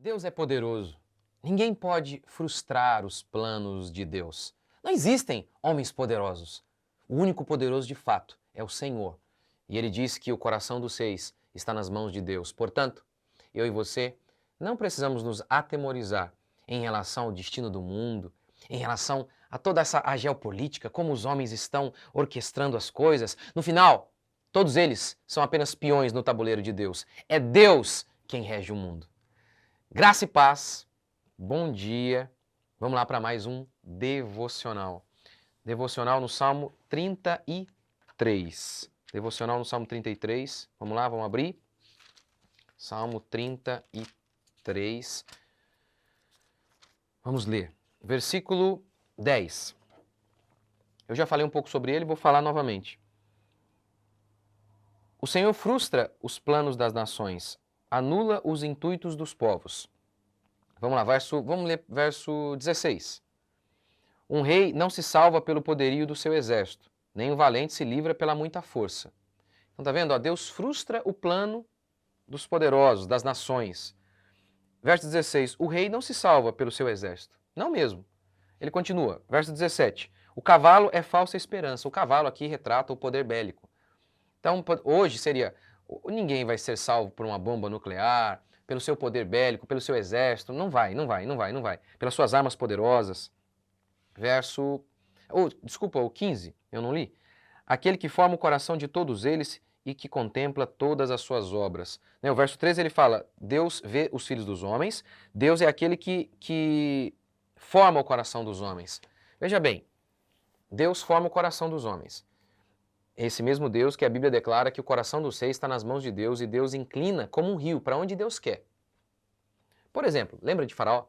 Deus é poderoso. Ninguém pode frustrar os planos de Deus. Não existem homens poderosos. O único poderoso de fato é o Senhor. E ele diz que o coração dos seis está nas mãos de Deus. Portanto, eu e você não precisamos nos atemorizar em relação ao destino do mundo, em relação a toda a geopolítica, como os homens estão orquestrando as coisas. No final, todos eles são apenas peões no tabuleiro de Deus. É Deus quem rege o mundo. Graça e paz, bom dia. Vamos lá para mais um devocional. Devocional no Salmo 33. Devocional no Salmo 33. Vamos lá, vamos abrir. Salmo 33. Vamos ler. Versículo 10. Eu já falei um pouco sobre ele, vou falar novamente. O Senhor frustra os planos das nações, anula os intuitos dos povos. Vamos lá, vamos ler verso 16. Um rei não se salva pelo poderio do seu exército, nem o valente se livra pela muita força. Então tá vendo? Ó, Deus frustra o plano dos poderosos, das nações. Verso 16. O rei não se salva pelo seu exército. Não mesmo. Ele continua. Verso 17. O cavalo é falsa esperança. O cavalo aqui retrata o poder bélico. Então, hoje seria, ninguém vai ser salvo por uma bomba nuclear, pelo seu poder bélico, pelo seu exército. Não vai. Pelas suas armas poderosas. Desculpa, o 15, eu não li. Aquele que forma o coração de todos eles e que contempla todas as suas obras. O verso 13 ele fala, Deus vê os filhos dos homens, Deus é aquele que forma o coração dos homens. Veja bem, Deus forma o coração dos homens. Esse mesmo Deus que a Bíblia declara que o coração dos seis está nas mãos de Deus e Deus inclina como um rio para onde Deus quer. Por exemplo, lembra de Faraó?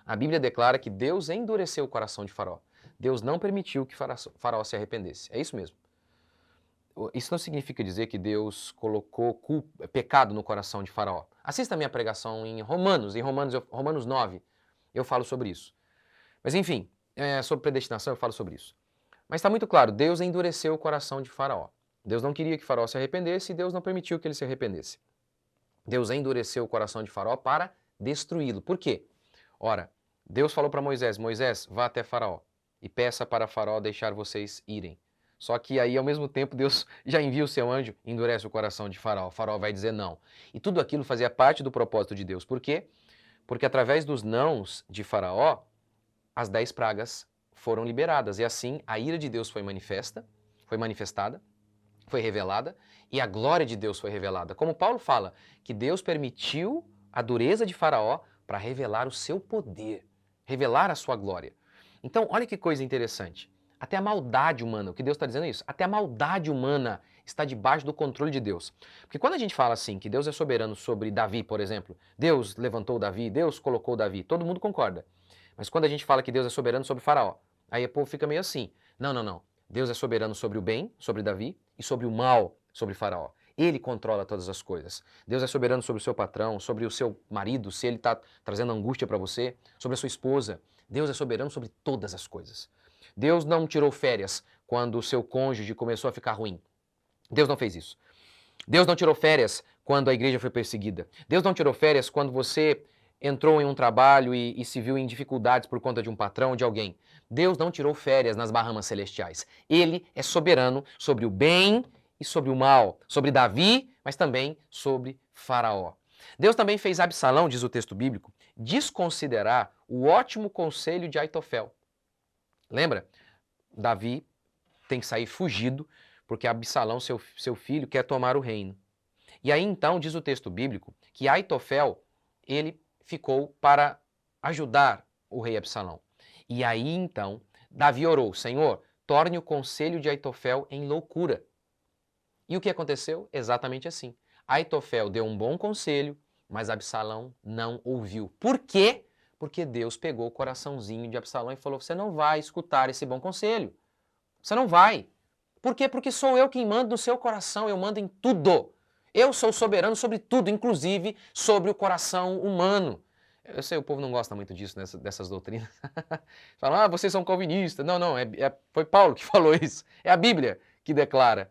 A Bíblia declara que Deus endureceu o coração de Faraó. Deus não permitiu que Faraó se arrependesse. É isso mesmo. Isso não significa dizer que Deus colocou pecado no coração de Faraó. Assista a minha pregação em Romanos 9, eu falo sobre isso. Mas enfim, sobre predestinação eu falo sobre isso. Mas está muito claro, Deus endureceu o coração de Faraó. Deus não queria que Faraó se arrependesse e Deus não permitiu que ele se arrependesse. Deus endureceu o coração de Faraó para destruí-lo. Por quê? Ora, Deus falou para Moisés, Moisés, vá até Faraó e peça para Faraó deixar vocês irem. Só que aí, ao mesmo tempo, Deus já envia o seu anjo e endurece o coração de Faraó. Faraó vai dizer não. E tudo aquilo fazia parte do propósito de Deus. Por quê? Porque através dos nãos de Faraó, as 10 pragas foram liberadas. E assim, a ira de Deus foi manifestada, foi revelada, e a glória de Deus foi revelada. Como Paulo fala, que Deus permitiu a dureza de Faraó para revelar o seu poder, revelar a sua glória. Então, olha que coisa interessante. Até a maldade humana, o que Deus está dizendo é isso, até a maldade humana está debaixo do controle de Deus. Porque quando a gente fala assim, que Deus é soberano sobre Davi, por exemplo, Deus levantou Davi, Deus colocou Davi, todo mundo concorda. Mas quando a gente fala que Deus é soberano sobre Faraó, aí o povo fica meio assim, não. Deus é soberano sobre o bem, sobre Davi, e sobre o mal, sobre Faraó. Ele controla todas as coisas. Deus é soberano sobre o seu patrão, sobre o seu marido, se ele está trazendo angústia para você, sobre a sua esposa. Deus é soberano sobre todas as coisas. Deus não tirou férias quando o seu cônjuge começou a ficar ruim. Deus não fez isso. Deus não tirou férias quando a igreja foi perseguida. Deus não tirou férias quando você entrou em um trabalho e se viu em dificuldades por conta de um patrão, de alguém. Deus não tirou férias nas Bahamas celestiais. Ele é soberano sobre o bem e sobre o mal, sobre Davi, mas também sobre Faraó. Deus também fez Absalão, diz o texto bíblico, desconsiderar o ótimo conselho de Aitofel. Lembra? Davi tem que sair fugido porque Absalão, seu filho, quer tomar o reino. E aí então diz o texto bíblico que Aitofel, ele ficou para ajudar o rei Absalão. E aí então Davi orou, Senhor, torne o conselho de Aitofel em loucura. E o que aconteceu? Exatamente assim. Aitofel deu um bom conselho, mas Absalão não ouviu. Por quê? Porque Deus pegou o coraçãozinho de Absalão e falou, você não vai escutar esse bom conselho. Você não vai. Por quê? Porque sou eu quem manda no seu coração, eu mando em tudo. Eu sou soberano sobre tudo, inclusive sobre o coração humano. Eu sei, o povo não gosta muito disso, dessas doutrinas. Falam, vocês são calvinistas. Não, foi Paulo que falou isso. É a Bíblia que declara.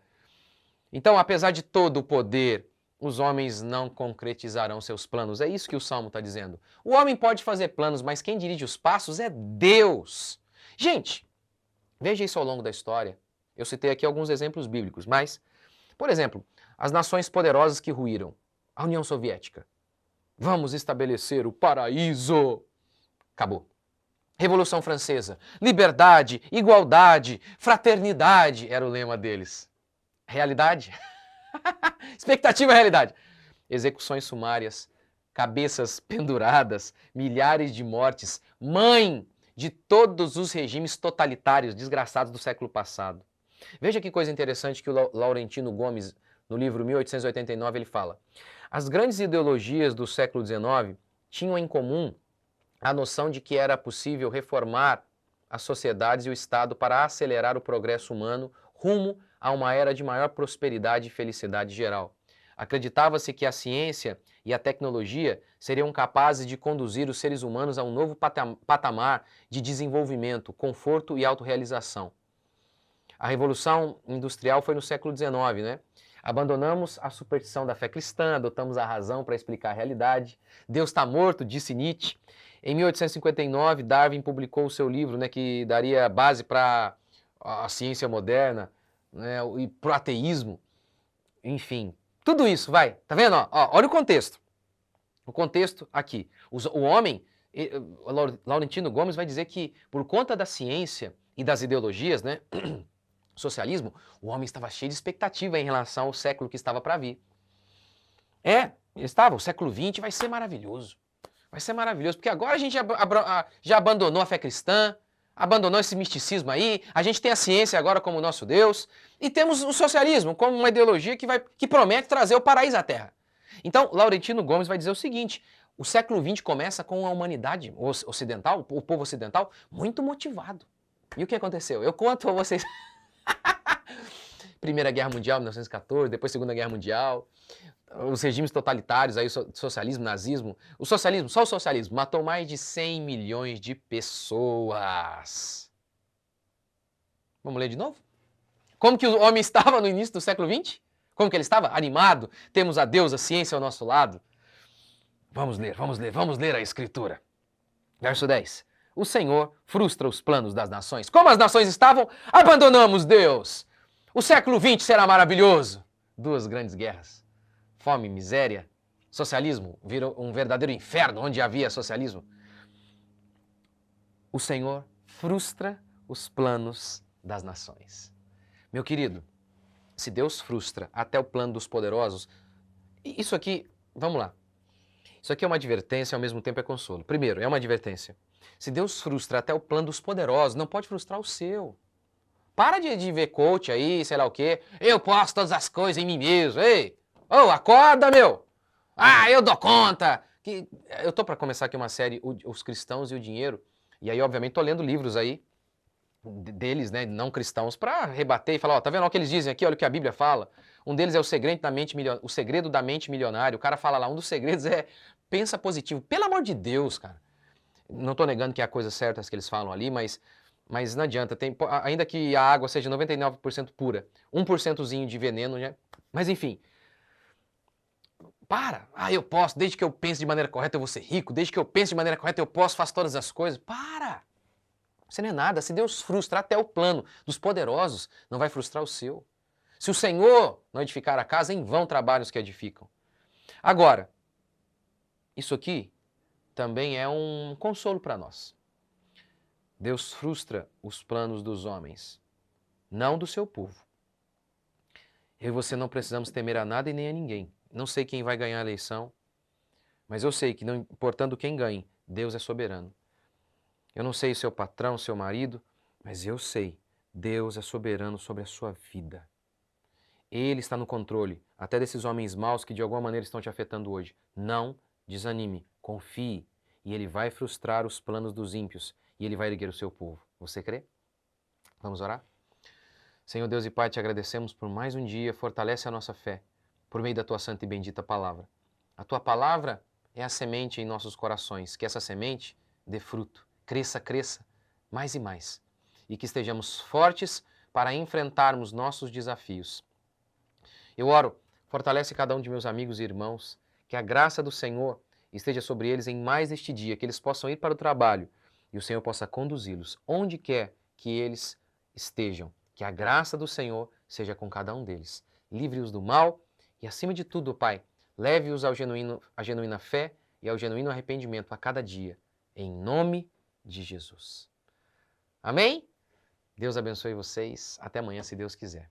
Então, apesar de todo o poder os homens não concretizarão seus planos. É isso que o Salmo está dizendo. O homem pode fazer planos, mas quem dirige os passos é Deus. Gente, veja isso ao longo da história. Eu citei aqui alguns exemplos bíblicos, mas, por exemplo, as nações poderosas que ruíram. A União Soviética. Vamos estabelecer o paraíso. Acabou. Revolução Francesa. Liberdade, igualdade, fraternidade era o lema deles. Realidade? Expectativa é realidade. Execuções sumárias, cabeças penduradas, milhares de mortes, mãe de todos os regimes totalitários desgraçados do século passado. Veja que coisa interessante que o Laurentino Gomes, no livro 1889, ele fala. As grandes ideologias do século XIX tinham em comum a noção de que era possível reformar as sociedades e o Estado para acelerar o progresso humano rumo a uma era de maior prosperidade e felicidade geral. Acreditava-se que a ciência e a tecnologia seriam capazes de conduzir os seres humanos a um novo patamar de desenvolvimento, conforto e autorrealização. A Revolução Industrial foi no século XIX, né? Abandonamos a superstição da fé cristã, adotamos a razão para explicar a realidade. Deus está morto, disse Nietzsche. Em 1859, Darwin publicou o seu livro, né, que daria base para a ciência moderna, né, e para o ateísmo. Enfim, tudo isso, vai. Tá vendo? Olha o contexto. O contexto aqui. O homem, Laurentino Gomes vai dizer que por conta da ciência e das ideologias, né, socialismo, o homem estava cheio de expectativa em relação ao século que estava para vir. O século XX vai ser maravilhoso. Vai ser maravilhoso, porque agora a gente já abandonou a fé cristã, abandonou esse misticismo aí, a gente tem a ciência agora como nosso Deus, e temos o socialismo como uma ideologia que promete trazer o paraíso à Terra. Então, Laurentino Gomes vai dizer o seguinte, o século XX começa com a humanidade ocidental, o povo ocidental, muito motivado. E o que aconteceu? Eu conto a vocês... Primeira Guerra Mundial, 1914, depois Segunda Guerra Mundial, os regimes totalitários, aí, socialismo, nazismo. O socialismo, só o socialismo, matou mais de 100 milhões de pessoas. Vamos ler de novo? Como que o homem estava no início do século XX? Como que ele estava? Animado, temos a Deus, a ciência ao nosso lado. Vamos ler a Escritura. Verso 10. O Senhor frustra os planos das nações. Como as nações estavam, abandonamos Deus. O século XX será maravilhoso. Duas grandes guerras. Fome, miséria, socialismo virou um verdadeiro inferno onde havia socialismo. O Senhor frustra os planos das nações. Meu querido, se Deus frustra até o plano dos poderosos, isso aqui, vamos lá. Isso aqui é uma advertência e ao mesmo tempo é consolo. Primeiro, é uma advertência. Se Deus frustra até o plano dos poderosos, não pode frustrar o seu. Para de ver coach aí, sei lá o quê. Eu posso todas as coisas em mim mesmo. Ei, acorda, meu. Eu dou conta. Eu tô para começar aqui uma série, Os Cristãos e o Dinheiro. E aí, obviamente, tô lendo livros aí deles, né, não cristãos, para rebater e falar, tá vendo o que eles dizem aqui? Olha o que a Bíblia fala. Um deles é o segredo da mente milionária. O cara fala lá, um dos segredos é pensa positivo. Pelo amor de Deus, cara. Não tô negando que é a coisa certa que eles falam ali, mas não adianta. Ainda que a água seja 99% pura, 1%zinho de veneno, né? Mas enfim. Eu posso, desde que eu pense de maneira correta eu vou ser rico, desde que eu pense de maneira correta eu posso, faço todas as coisas. Para! Você não é nada. Se Deus frustra até o plano dos poderosos, não vai frustrar o seu. Se o Senhor não edificar a casa, em vão trabalham os que edificam. Agora, isso aqui também é um consolo para nós. Deus frustra os planos dos homens, não do seu povo. Eu e você não precisamos temer a nada e nem a ninguém. Não sei quem vai ganhar a eleição, mas eu sei que, não importando quem ganhe, Deus é soberano. Eu não sei o seu patrão, seu marido, mas eu sei, Deus é soberano sobre a sua vida. Ele está no controle, até desses homens maus que de alguma maneira estão te afetando hoje. Não desanime, confie, e Ele vai frustrar os planos dos ímpios, e Ele vai erguer o seu povo. Você crê? Vamos orar? Senhor Deus e Pai, te agradecemos por mais um dia, fortalece a nossa fé, por meio da Tua santa e bendita palavra. A Tua palavra é a semente em nossos corações, que essa semente dê fruto, cresça, mais e mais, e que estejamos fortes para enfrentarmos nossos desafios. Eu oro Fortalece cada um de meus amigos e irmãos, que a graça do Senhor esteja sobre eles em mais este dia, que eles possam ir para o trabalho e o Senhor possa conduzi-los onde quer que eles estejam. Que a graça do Senhor seja com cada um deles. Livre-os do mal e, acima de tudo, Pai, leve-os à genuína fé e ao genuíno arrependimento a cada dia, em nome de Jesus. Amém? Deus abençoe vocês. Até amanhã, se Deus quiser.